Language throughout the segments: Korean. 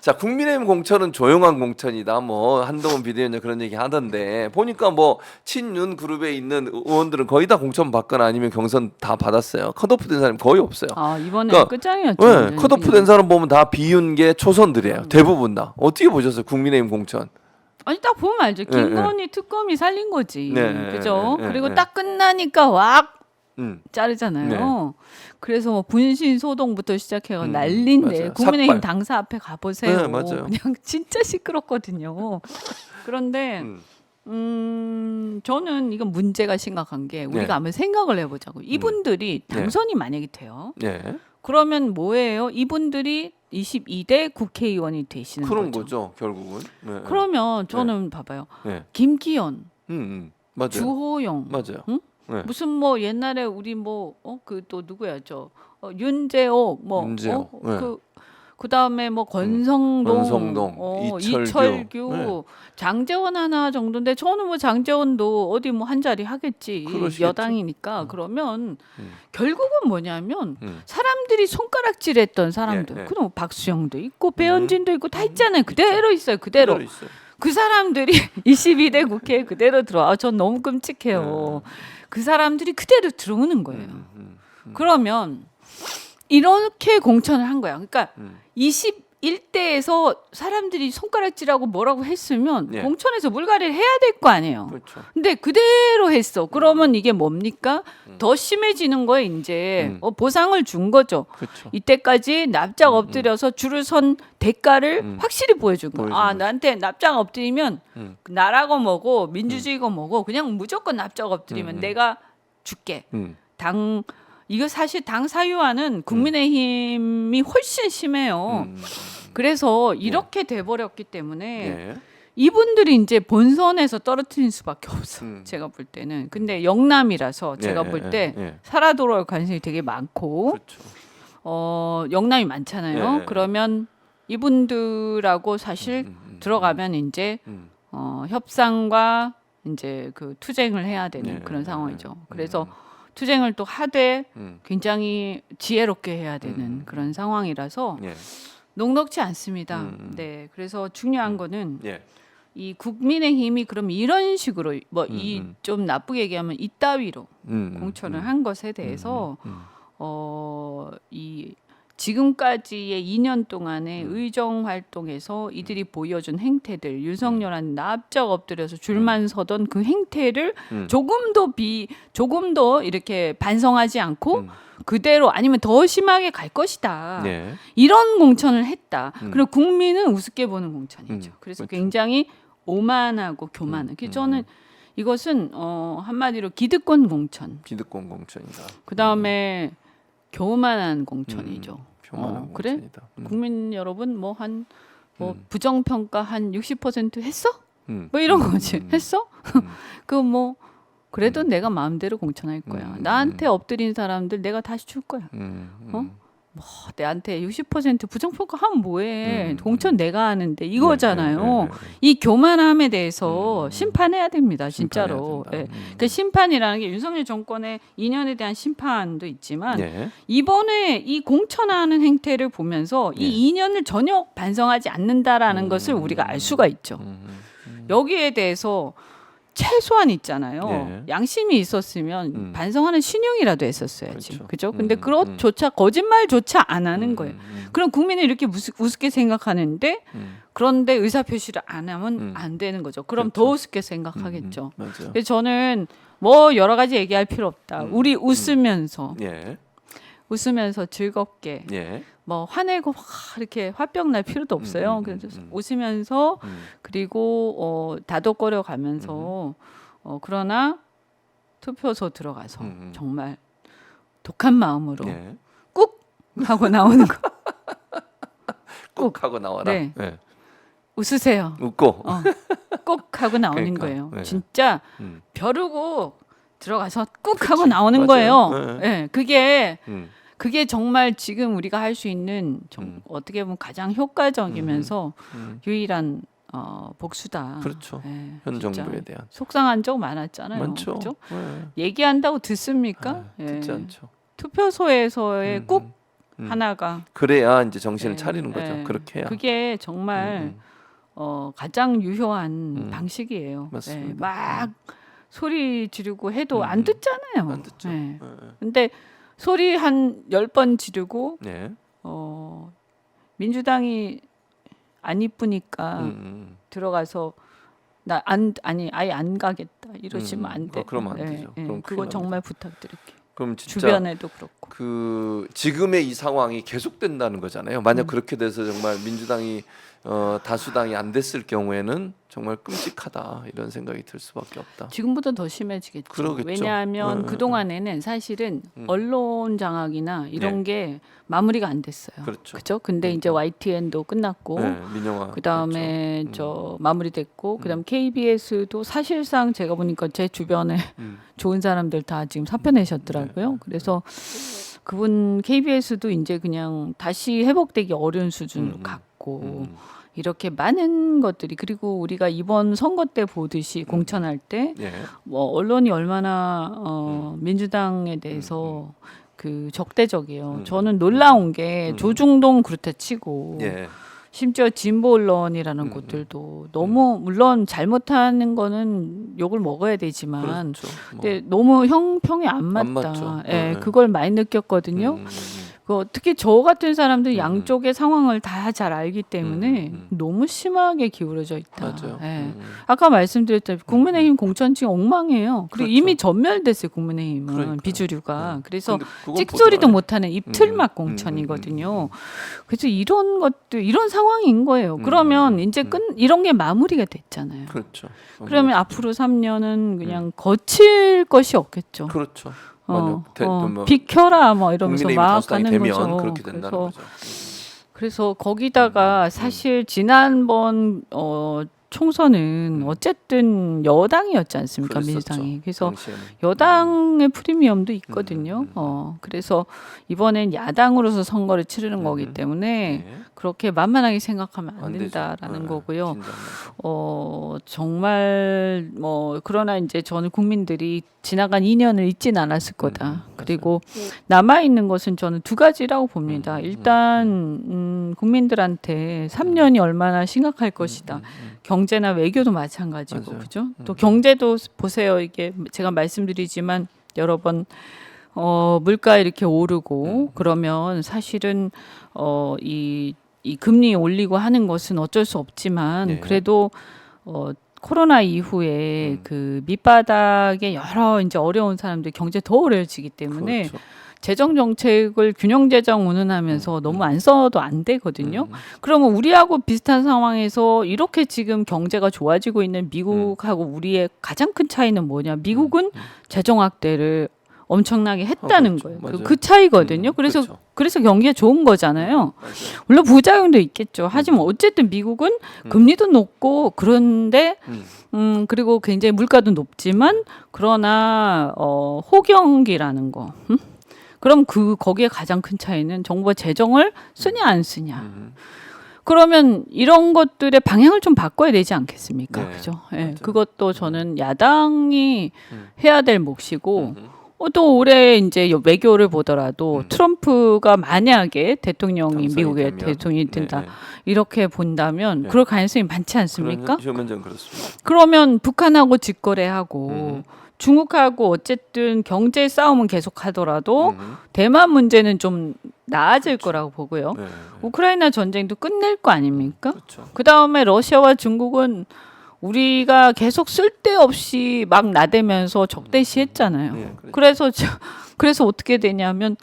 자, 국민의힘 공천은 조용한 공천이다. 뭐 한동훈 비대위원장 그런 얘기 하던데 보니까 뭐 친윤 그룹에 있는 의원들은 거의 다 공천 받거나 아니면 경선 다 받았어요. 컷오프 된 사람이 거의 없어요. 아 이번에 그러니까, 끝장이었죠. 네, 컷오프 된 사람 보면 다 비윤계 초선들이에요. 대부분 다. 어떻게 보셨어요? 국민의힘 공천. 아니 딱 보면 알죠. 네, 김건희 특검이 살린 거지. 네, 그죠? 네, 그리고 네. 딱 끝나니까 왁 음. 자르잖아요. 그래서 뭐 분신 소동부터 시작해서 난리인데 맞아요. 국민의힘 삭발. 당사 앞에 가보세요. 네, 맞아요. 그냥 진짜 시끄럽거든요. 그런데 저는 이건 문제가 심각한 게 우리가 네. 한번 생각을 해보자고. 이분들이 당선이 만약에 돼요. 네. 그러면 뭐예요? 이분들이 22대 국회의원이 되시는 그런 거죠. 거죠, 결국은. 네. 그러면 저는 봐봐요. 네. 김기현, 맞아요. 주호영, 맞아요. 응? 네. 무슨 뭐 옛날에 우리 뭐 그 또 누구야 저 윤재옥 뭐 윤재옥, 네. 그다음에 뭐 권성동, 이철규. 이철규, 장제원 하나 정도인데 저는 뭐 장제원도 어디 뭐 한 자리 하겠지. 그러시겠죠. 여당이니까. 그러면 결국은 뭐냐면 사람들이 손가락질했던 사람들. 네. 그럼 박수영도 있고 배현진도 있고 다 있잖아요. 그대로 있어요. 그대로. 있어요. 그 사람들이 22대 국회에 그대로 들어와. 전 너무 끔찍해요. 그 사람들이 그대로 들어오는 거예요. 그러면 이렇게 공천을 한 거야. 그러니까 21대에서 사람들이 손가락질하고 뭐라고 했으면 예. 공천에서 물갈이를 해야 될 거 아니에요. 그렇죠. 근데 그대로 했어. 그러면 이게 뭡니까? 더 심해지는 거에 이제 보상을 준 거죠. 그렇죠. 이때까지 납작 엎드려서 줄을 선 대가를 확실히 보여준 거야. 보여준 아, 거죠. 나한테 납작 엎드리면 나라고 뭐고 민주주의고 뭐고 그냥 무조건 납작 엎드리면 내가 줄게. 당 이거 사실 당 사유화는 국민의힘이 훨씬 심해요. 그래서 이렇게 돼버렸기 때문에 예. 이분들이 이제 본선에서 떨어뜨릴 수밖에 없어. 제가 볼 때는. 근데 영남이라서 제가 볼 때 살아 돌아올 가능성이 되게 많고 그렇죠. 영남이 많잖아요. 예. 그러면 이분들하고 사실 들어가면 이제 협상과 이제 그 투쟁을 해야 되는 그런 상황이죠. 그래서 투쟁을 또 하되 굉장히 지혜롭게 해야 되는 그런 상황이라서 예. 녹록지 않습니다. 네, 그래서 중요한 거는 예. 이 국민의힘이 그럼 이런 식으로 뭐 이 좀 나쁘게 얘기하면 이따위로 공천을 한 것에 대해서 이 지금까지의 2년 동안의 의정 활동에서 이들이 보여준 행태들, 윤석열한 납작 엎드려서 줄만 서던 그 행태를 조금 더 이렇게 반성하지 않고 그대로 아니면 더 심하게 갈 것이다. 네. 이런 공천을 했다. 그리고 국민은 우습게 보는 공천이죠. 그래서 그렇죠. 굉장히 오만하고 교만한. 그래서 저는 이것은 한마디로 기득권 공천. 기득권 공천이다. 그 다음에 교만한 공천이죠. 교만한 그래? 공천이다. 국민 여러분 뭐 한 부정 평가 한 60% 했어? 뭐 이런 거지. 했어? 그 뭐 그래도 내가 마음대로 공천할 거야. 나한테 엎드린 사람들 내가 다시 줄 거야. 뭐 내한테 60% 부정 평가 하면 뭐해? 공천 내가 하는데 이거잖아요. 이 교만함에 대해서 심판해야 됩니다. 진짜로. 심판해야 된다. 예. 그 심판이라는 게 윤석열 정권의 2년에 대한 심판도 있지만 예. 이번에 이 공천하는 행태를 보면서 이 2년을 전혀 반성하지 않는다라는 것을 우리가 알 수가 있죠. 여기에 대해서 최소한 있잖아요. 예. 양심이 있었으면 반성하는 신용이라도 했었어야지. 그렇죠. 그죠? 근데 그것조차 거짓말조차 안 하는 거예요. 그럼 국민이 이렇게 우습게 생각하는데 그런데 의사표시를 안 하면 안 되는 거죠. 그럼 더 우습게 생각하겠죠. 맞아요. 그래서 저는 뭐 여러 가지 얘기할 필요 없다. 우리 웃으면서 예. 즐겁게 예. 뭐 화내고 막 이렇게 화병 날 필요도 없어요. 그래서 웃으면서 그리고 다독거려 가면서 그러나 투표소 들어가서 정말 독한 마음으로 예. 꾹 하고 나오는 거. 꾹 하고 나와라. 네. 예. 웃으세요. 웃고. 꾹 하고 나오는 그러니까, 거예요. 네. 진짜 벼르고 들어가서 꾹 하고 그치, 나오는 맞아요. 거예요. 네. 예, 그게 정말 지금 우리가 할 수 있는 어떻게 보면 가장 효과적이면서 유일한 복수다. 그렇죠. 예, 현 진짜. 정부에 대한. 속상한 적 많았잖아요. 많죠. 그죠? 예. 얘기한다고 듣습니까? 예. 듣지 않죠. 투표소에서의 꾹 하나가 그래야 이제 정신을 네, 차리는 거죠. 네. 그렇게 해야. 그게 정말 가장 유효한 방식이에요. 맞습니다. 막 소리 지르고 해도 안 듣잖아요. 안 듣죠. 네. 네. 근데 소리 한 10번 지르고 네. 민주당이 안 이쁘니까 들어가서 아예 안 가겠다 이러시면 안 돼. 그러면 안 되죠. 그럼 그거 큰일 정말 부탁드릴게요. 그럼 진짜 주변에도 그렇고. 그 지금의 이 상황이 계속된다는 거잖아요. 만약 그렇게 돼서 정말 민주당이 다수당이 안 됐을 경우에는 정말 끔찍하다 이런 생각이 들 수밖에 없다. 지금보다 더 심해지겠죠. 그러겠죠. 왜냐하면 그 동안에는 사실은 언론 장악이나 이런 게 마무리가 안 됐어요. 그렇죠. 근데 이제 YTN도 끝났고, 네, 민영화. 그다음에 저 마무리됐고, 그다음 KBS도 사실상 제가 보니까 제 주변에 좋은 사람들 다 지금 사표 내셨더라고요. 그래서 그분 KBS도 이제 그냥 다시 회복되기 어려운 수준으로 갔고. 이렇게 많은 것들이 그리고 우리가 이번 선거 때 보듯이 공천할 때 뭐 언론이 얼마나 민주당에 대해서 그 적대적이에요. 저는 놀라운 게 조중동 그렇다 치고 심지어 진보 언론이라는 곳들도 너무 물론 잘못하는 거는 욕을 먹어야 되지만 그렇죠. 근데 너무 형평이 안 맞다. 맞죠. 그걸 많이 느꼈거든요. 특히 저 같은 사람들 양쪽의 상황을 다 잘 알기 때문에 너무 심하게 기울어져 있다. 맞아요. 아까 말씀드렸다시피 국민의힘 공천층 엉망이에요. 그리고 그렇죠. 이미 전멸됐어요. 국민의힘은 그러니까요. 비주류가. 그래서 근데 그건 찍소리도 보더라고요. 못하는 입틀막 공천이거든요. 그래서 이런 것들 이런 상황인 거예요. 그러면 이제 이런 게 마무리가 됐잖아요. 그렇죠. 그러면 앞으로 3년은 그냥 거칠 것이 없겠죠. 그렇죠. 비켜라 뭐 이러면서 국민의힘이 막 다수당이 가는 되면 거죠. 그렇게 된다는 거죠. 그래서 거기다가 사실 지난번 총선은 어쨌든 여당이었지 않습니까? 그랬었죠. 민주당이. 그래서 당시에는. 여당의 프리미엄도 있거든요. 그래서 이번엔 야당으로서 선거를 치르는 거기 때문에 그렇게 만만하게 생각하면 안 된다라는 거고요. 정말 뭐 그러나 이제 저는 국민들이 지나간 2년을 잊진 않았을 거다. 그리고 남아 있는 것은 저는 두 가지라고 봅니다. 일단 국민들한테 3년이 얼마나 심각할 것이다. 경제나 외교도 마찬가지고, 맞아요. 그죠? 또 경제도 보세요. 이게 제가 말씀드리지만 여러 번 물가 이렇게 오르고 그러면 사실은 이 금리 올리고 하는 것은 어쩔 수 없지만 그래도 코로나 이후에 그 밑바닥에 여러 이제 어려운 사람들 경제 더 어려워지기 때문에 그렇죠. 재정 정책을 균형 재정 운운하면서 너무 안 써도 안 되거든요. 그러면 우리하고 비슷한 상황에서 이렇게 지금 경제가 좋아지고 있는 미국하고 우리의 가장 큰 차이는 뭐냐? 미국은 재정 확대를 엄청나게 했다는 그렇죠. 거예요. 맞아요. 그 차이거든요. 그래서 그렇죠. 그래서 경기가 좋은 거잖아요. 맞아요. 물론 부작용도 있겠죠. 하지만 어쨌든 미국은 금리도 높고 그런데 그리고 굉장히 물가도 높지만 그러나 호경기라는 거. 그럼 거기에 가장 큰 차이는 정부가 재정을 쓰냐 안 쓰냐. 그러면 이런 것들의 방향을 좀 바꿔야 되지 않겠습니까? 네, 그죠? 맞아요. 그것도 저는 야당이 해야 될 몫이고 또 올해 이제 외교를 보더라도 트럼프가 만약에 대통령이 당선이 미국의 되면, 대통령이 된다. 네. 이렇게 본다면 그럴 가능성이 많지 않습니까? 현재는 그렇습니다. 그러면 북한하고 직거래하고 중국하고 어쨌든 경제 싸움은 계속하더라도 대만 문제는 좀 나아질 거라고 보고요. 네. 우크라이나 전쟁도 끝낼 거 아닙니까? 그렇죠. 그다음에 러시아와 중국은 우리가 계속 쓸데없이 막 나대면서 적대시했잖아요. 네, 그렇죠. 그래서 어떻게 되냐면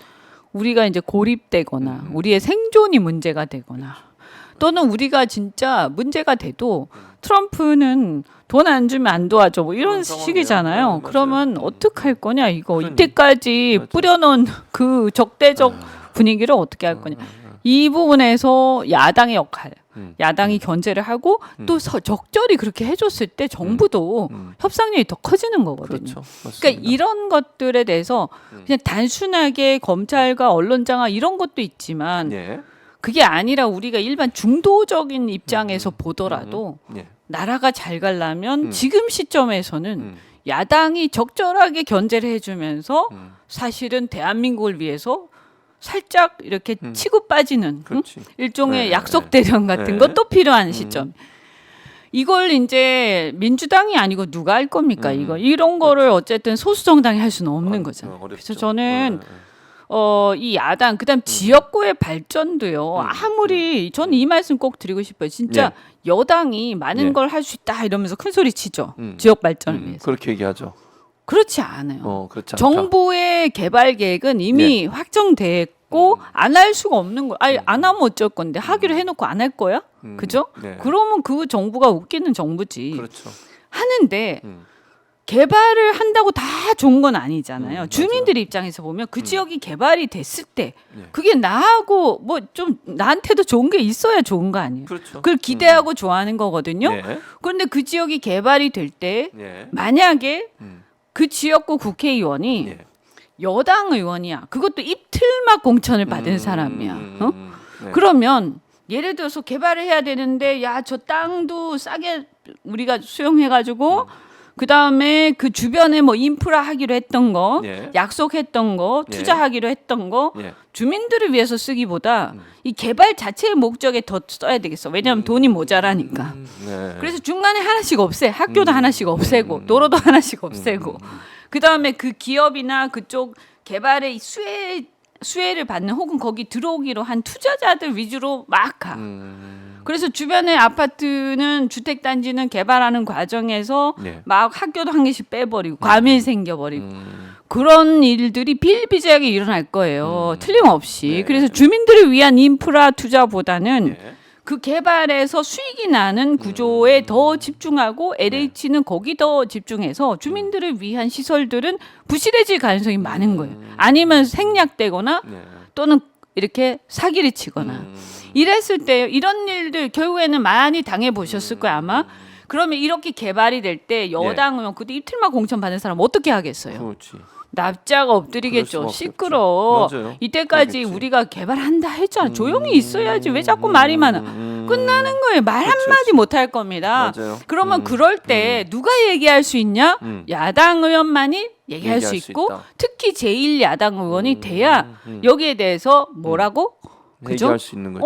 우리가 이제 고립되거나 우리의 생존이 문제가 되거나 또는 우리가 진짜 문제가 돼도 트럼프는 돈 안 주면 안 도와줘 뭐 이런 그런 식이잖아요. 상황이에요. 네, 그러면 맞아요. 어떡할 거냐 이거 그러니. 이때까지 맞아요. 뿌려놓은 그 적대적 분위기를 어떻게 할 거냐. 이 부분에서 야당의 역할, 야당이 견제를 하고 또 적절히 그렇게 해줬을 때 정부도 협상력이 더 커지는 거거든요. 그렇죠. 맞습니다. 그러니까 이런 것들에 대해서 그냥 단순하게 검찰과 언론장악 이런 것도 있지만 예. 그게 아니라 우리가 일반 중도적인 입장에서 보더라도 예. 나라가 잘 가려면 지금 시점에서는 야당이 적절하게 견제를 해주면서 사실은 대한민국을 위해서 살짝 이렇게 치고 빠지는 그렇지. 일종의 네, 약속 대련 같은 네. 것도 필요한 시점. 이걸 이제 민주당이 아니고 누가 할 겁니까? 이런 거를 어쨌든 소수 정당이 할 수는 없는 거잖아요. 그래서 저는 이 야당 그다음 지역구의 발전도요. 아무리 저는 이 말씀 꼭 드리고 싶어요. 진짜 여당이 많은 예. 걸 할 수 있다 이러면서 큰 소리 치죠. 지역 발전을 위해서. 그렇게 얘기하죠. 그렇지 않아요. 그렇지 않다. 정부의 개발 계획은 이미 확정됐고 안 할 수가 없는 거. 아니 안 하면 어쩔 건데 하기로 해놓고 안 할 거야? 그죠? 네. 그러면 그 정부가 웃기는 정부지. 그렇죠. 하는데 개발을 한다고 다 좋은 건 아니잖아요. 주민들 입장에서 보면 그 지역이 개발이 됐을 때 그게 나하고 뭐 좀 나한테도 좋은 게 있어야 좋은 거 아니에요. 그렇죠. 그걸 기대하고 좋아하는 거거든요. 네. 그런데 그 지역이 개발이 될 때 네. 만약에 그 지역구 국회의원이 네. 여당 의원이야. 그것도 이틀막 공천을 받은 사람이야. 네. 그러면 예를 들어서 개발을 해야 되는데 야 저 땅도 싸게 우리가 수용해가지고 그 다음에 그 주변에 뭐 인프라 하기로 했던 거, 예. 약속했던 거, 예. 투자하기로 했던 거 예. 주민들을 위해서 쓰기보다 이 개발 자체의 목적에 더 써야 되겠어. 왜냐하면 돈이 모자라니까. 네. 그래서 중간에 하나씩 없애. 학교도 하나씩 없애고 도로도 하나씩 없애고 그 다음에 그 기업이나 그쪽 개발의 수혜를 받는 혹은 거기 들어오기로 한 투자자들 위주로 막 가. 그래서 주변의 아파트는 주택단지는 개발하는 과정에서 네. 막 학교도 한 개씩 빼버리고 과밀 생겨버리고 그런 일들이 비일비재하게 일어날 거예요. 틀림없이. 네. 그래서 주민들을 위한 인프라 투자보다는 네. 그 개발에서 수익이 나는 구조에 더 집중하고 LH는 거기 더 집중해서 주민들을 위한 시설들은 부실해질 가능성이 많은 거예요. 아니면 생략되거나 네. 또는 이렇게 사기를 치거나 이랬을 때 이런 일들 결국에는 많이 당해 보셨을 거예요 아마. 그러면 이렇게 개발이 될 때 여당 의원 그때 이틀만 공천 받는 사람 어떻게 하겠어요? 그렇지. 납작 그럴 엎드리겠죠. 수가 없겠죠. 시끄러. 맞아요. 이때까지 그러겠지. 우리가 개발한다 했잖아. 조용히 있어야지. 왜 자꾸 말이 많아? 끝나는 거예요. 말 그치, 한마디 못 할 겁니다. 맞아요. 그러면 그럴 때 누가 얘기할 수 있냐? 야당 의원만이 얘기할 수 얘기할 수 있고 있다. 특히 제1야당 의원이 돼야 여기에 대해서 뭐라고? 그죠? 얘기할 수 있는 거지.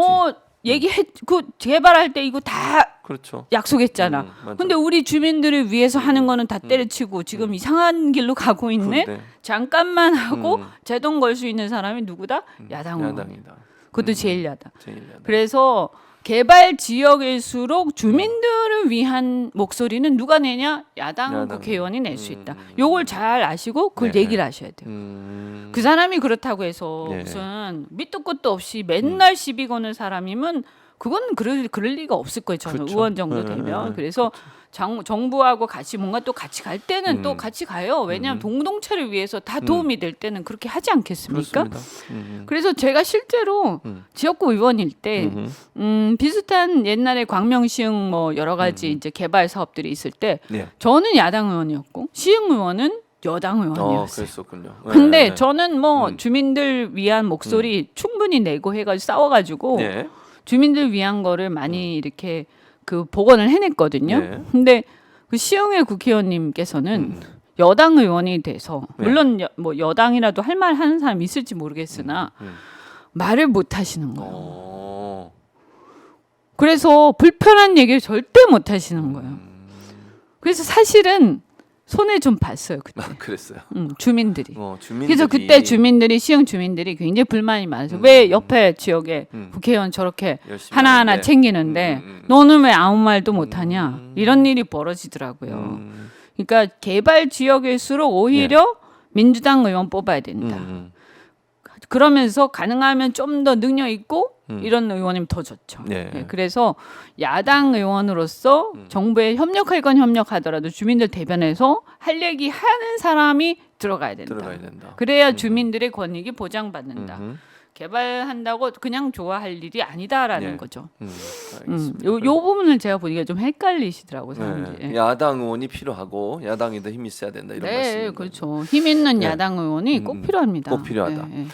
얘기해 그 개발할 때 이거 다 그렇죠. 약속했잖아. 맞아. 근데 우리 주민들을 위해서 하는 거는 다 때려치고 지금 이상한 길로 가고 있네. 근데 잠깐만 하고 제동 걸 수 있는 사람이 누구다? 야당 의원. 야당이다. 그것도 제일 야당. 제일 야당. 그래서 개발 지역일수록 주민들을 위한 목소리는 누가 내냐? 야당 국회의원이 낼 수 있다. 요걸 잘 아시고 그걸 네. 얘기를 하셔야 돼요. 그 사람이 그렇다고 해서 네. 무슨 밑도 끝도 없이 맨날 시비 거는 사람이면 그건 그럴 리가 없을 거예요. 저는 그렇죠. 의원 정도 네, 되면. 네, 그래서 정부하고 같이 뭔가 또 같이 갈 때는 또 같이 가요. 왜냐하면 공동체를 위해서 다 도움이 될 때는 그렇게 하지 않겠습니까? 그렇습니다. 그래서 제가 실제로 지역구 의원일 때 비슷한 옛날에 광명시흥 뭐 여러 가지 이제 개발 사업들이 있을 때 네. 저는 야당 의원이었고 시흥 의원은 여당 의원이었어요. 그랬었군요. 근데 네. 저는 뭐 주민들 위한 목소리 충분히 내고 해가지고 싸워가지고 네. 주민들 위한 거를 많이 이렇게 그 복원을 해냈거든요. 네. 근데 그 시흥회 국회의원님께서는 여당 의원이 돼서 물론 뭐 여당이라도 할 말 하는 사람 있을지 모르겠으나 말을 못 하시는 거예요. 그래서 불편한 얘기를 절대 못 하시는 거예요. 그래서 사실은 손해 좀 봤어요 그때. 그랬어요. 주민들이. 주민들이. 그래서 그때 주민들이 시흥 주민들이 굉장히 불만이 많아서 왜 옆에 지역에 국회의원 저렇게 열심히 하나하나 하는데. 챙기는데 너는 왜 아무 말도 못하냐 이런 일이 벌어지더라고요. 그러니까 개발 지역일수록 오히려 민주당 의원 뽑아야 된다. 그러면서 가능하면 좀 더 능력 있고 이런 의원이면 더 좋죠. 네. 네, 그래서 야당 의원으로서 정부에 협력할 건 협력하더라도 주민들 대변해서 할 얘기 하는 사람이 들어가야 된다. 그래야 주민들의 권익이 보장받는다. 개발한다고 그냥 좋아할 일이 아니다라는 네. 거죠. 알겠습니다. 요 부분을 제가 보니까 좀 헷갈리시더라고요. 사람들이. 네. 야당 의원이 필요하고 야당이 더 힘이 있어야 된다 이런 네, 말씀입니다. 그렇죠. 힘 있는 네. 야당 의원이 꼭 필요합니다. 꼭 필요하다. 네, 네.